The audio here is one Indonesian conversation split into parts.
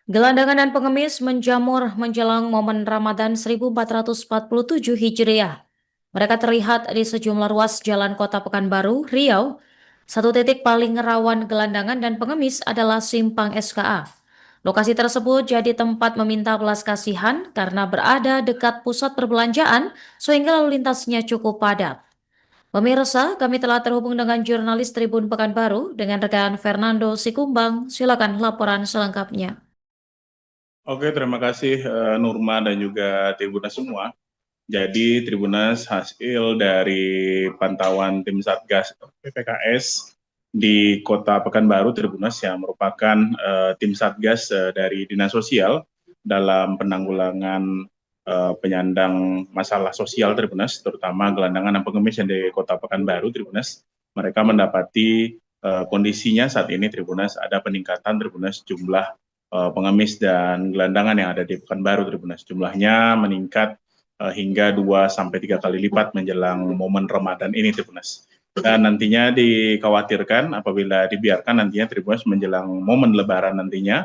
Gelandangan dan pengemis menjamur menjelang momen Ramadan 1447 Hijriah. Mereka terlihat di sejumlah ruas jalan kota Pekanbaru, Riau. Satu titik paling rawan gelandangan dan pengemis adalah Simpang SKA. Lokasi tersebut jadi tempat meminta belas kasihan karena berada dekat pusat perbelanjaan sehingga lalu lintasnya cukup padat. Pemirsa, kami telah terhubung dengan jurnalis Tribun Pekanbaru dengan rekan Fernando Sikumbang. Silakan laporan selengkapnya. Oke, terima kasih Nurma dan juga Tribunas semua. Jadi Tribunas hasil dari pantauan tim Satgas PPKS di Kota Pekanbaru Tribunas yang merupakan tim Satgas dari Dinas Sosial dalam penanggulangan penyandang masalah sosial Tribunas, terutama gelandangan dan pengemis yang di Kota Pekanbaru Tribunas. Mereka mendapati kondisinya saat ini Tribunas ada peningkatan Tribunas jumlah pengemis dan gelandangan yang ada di Pekanbaru Tribunas. Jumlahnya meningkat hingga 2-3 kali lipat menjelang momen Ramadan ini Tribunas. Dan nantinya dikhawatirkan apabila dibiarkan nantinya Tribunas menjelang momen Lebaran nantinya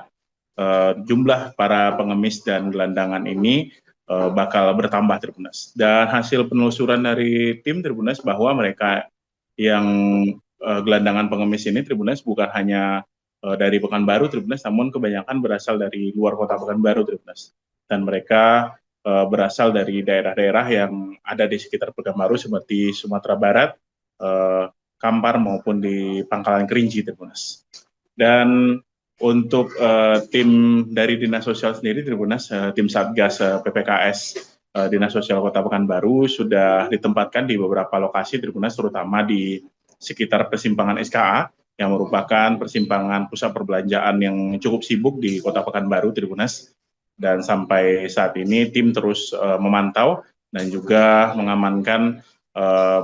jumlah para pengemis dan gelandangan ini bakal bertambah Tribunas. Dan hasil penelusuran dari tim Tribunas bahwa mereka yang gelandangan pengemis ini Tribunas bukan hanya dari Pekanbaru Tribunas, namun kebanyakan berasal dari luar kota Pekanbaru Tribunas. Dan mereka berasal dari daerah-daerah yang ada di sekitar Pekanbaru seperti Sumatera Barat, Kampar maupun di Pangkalan Kerinci Tribunas. Dan untuk tim dari Dinas Sosial sendiri Tribunas, tim Satgas PPKS Dinas Sosial Kota Pekanbaru sudah ditempatkan di beberapa lokasi Tribunas, terutama di sekitar persimpangan SKA yang merupakan persimpangan pusat perbelanjaan yang cukup sibuk di Kota Pekanbaru Tribunas. Dan sampai saat ini tim terus memantau dan juga mengamankan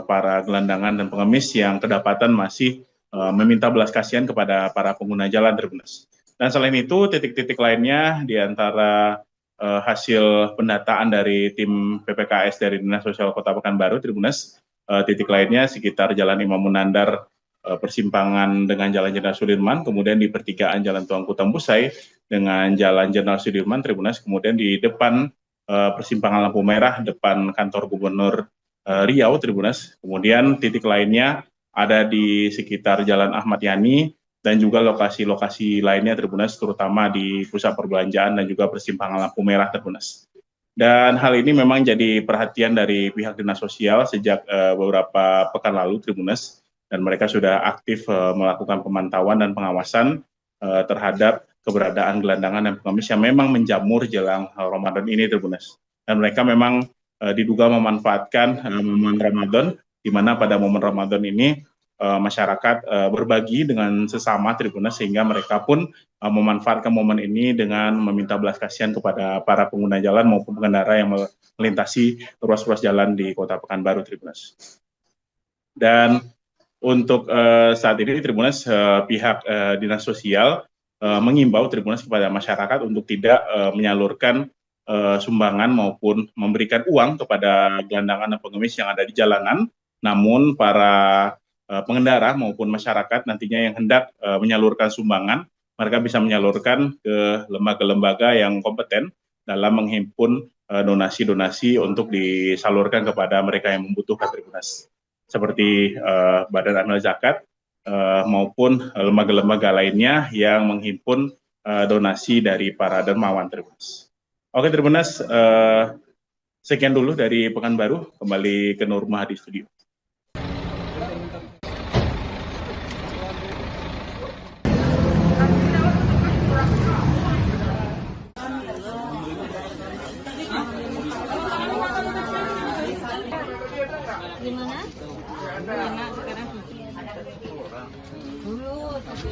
para gelandangan dan pengemis yang kedapatan masih meminta belas kasihan kepada para pengguna jalan Tribunas. Dan selain itu titik-titik lainnya di antara hasil pendataan dari tim PPKS dari Dinas Sosial Kota Pekanbaru Tribunas, titik lainnya sekitar Jalan Imam Munandar, persimpangan dengan Jalan Jenderal Sudirman, kemudian di pertigaan Jalan Tuanku Tambusai dengan Jalan Jenderal Sudirman Tribunas, kemudian di depan persimpangan lampu merah depan kantor Gubernur Riau Tribunas. Kemudian titik lainnya ada di sekitar Jalan Ahmad Yani dan juga lokasi-lokasi lainnya Tribunas, terutama di pusat perbelanjaan dan juga persimpangan lampu merah Tribunas. Dan hal ini memang jadi perhatian dari pihak Dinas Sosial sejak beberapa pekan lalu Tribunas, dan mereka sudah aktif melakukan pemantauan dan pengawasan terhadap keberadaan gelandangan dan pengemis yang memang menjamur jelang Ramadan ini Tribunas. Dan mereka memang diduga memanfaatkan momen Ramadan, di mana pada momen Ramadan ini masyarakat berbagi dengan sesama Tribunas, sehingga mereka pun memanfaatkan momen ini dengan meminta belas kasihan kepada para pengguna jalan maupun pengendara yang melintasi ruas-ruas jalan di Kota Pekanbaru Tribunas. Dan untuk saat ini Tribunas pihak Dinas Sosial mengimbau Tribunas kepada masyarakat untuk tidak menyalurkan sumbangan maupun memberikan uang kepada gelandangan dan pengemis yang ada di jalanan, namun para pengendara maupun masyarakat nantinya yang hendak menyalurkan sumbangan, mereka bisa menyalurkan ke lembaga-lembaga yang kompeten dalam menghimpun donasi-donasi untuk disalurkan kepada mereka yang membutuhkan Tribunas, seperti Badan Amil Zakat maupun lembaga-lembaga lainnya yang menghimpun donasi dari para dermawan Tribunas. Oke Tribunas, sekian dulu dari Pekanbaru, kembali ke Nurma di studio. Gimana? Gimana sekarang? Dulu tapi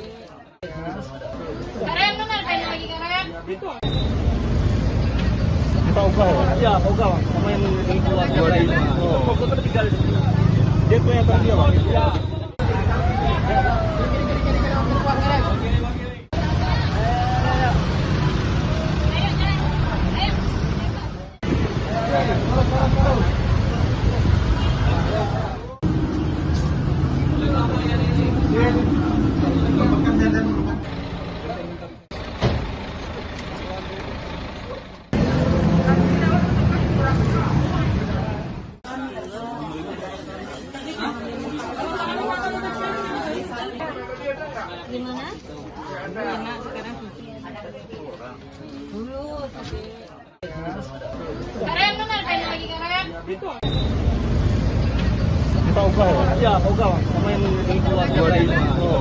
Karen benar kan lagi Karen? Kita ogah ya, ogah sama yang keluar dari pokoknya tinggal di sini. Dia punya tadi ya. Gimana? Enak sekarang suci. Dulu suci. Karen benar kayak lagi Karen. Kita ogah ya? Iya, ogah Bang. Sama yang keluarga tadi.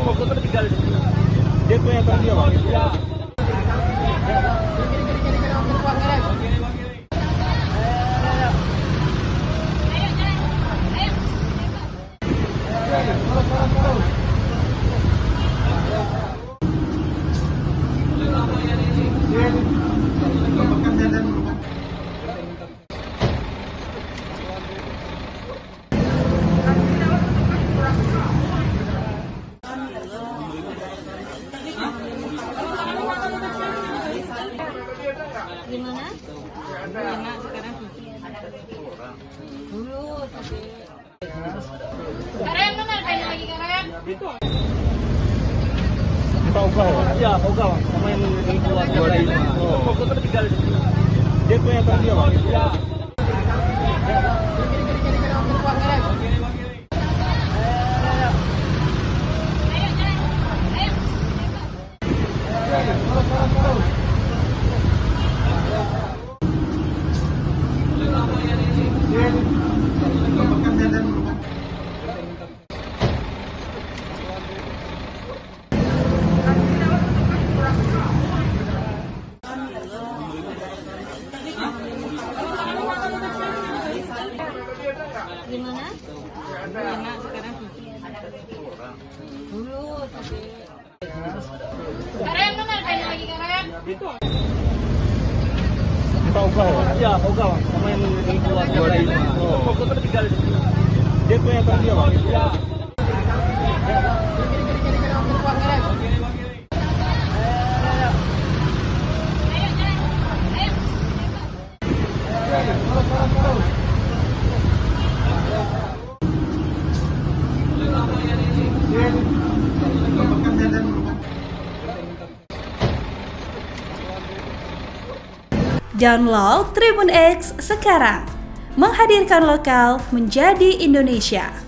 Foto tinggal di sini. Dia punya tadi Bang. Iya. Gimana? Enak sekarang suci. Dulu suci. Karen benar kayak lagi Karen. Kita ogah ya? Iya, ogah Bang. Sama yang keluarga tadi. Foto tinggal di sini. Dia punya tadi Bang. Iya. Gimana? Enak sekarang suci. Dulu suci. Karen benar kayak lagi Karen. Kita ogah ya? Iya, ogah Bang. Sama yang keluarga tadi. Foto tinggal di sini. Dia punya tadi Bang. Iya. Download Tribun X sekarang, menghadirkan lokal menjadi Indonesia.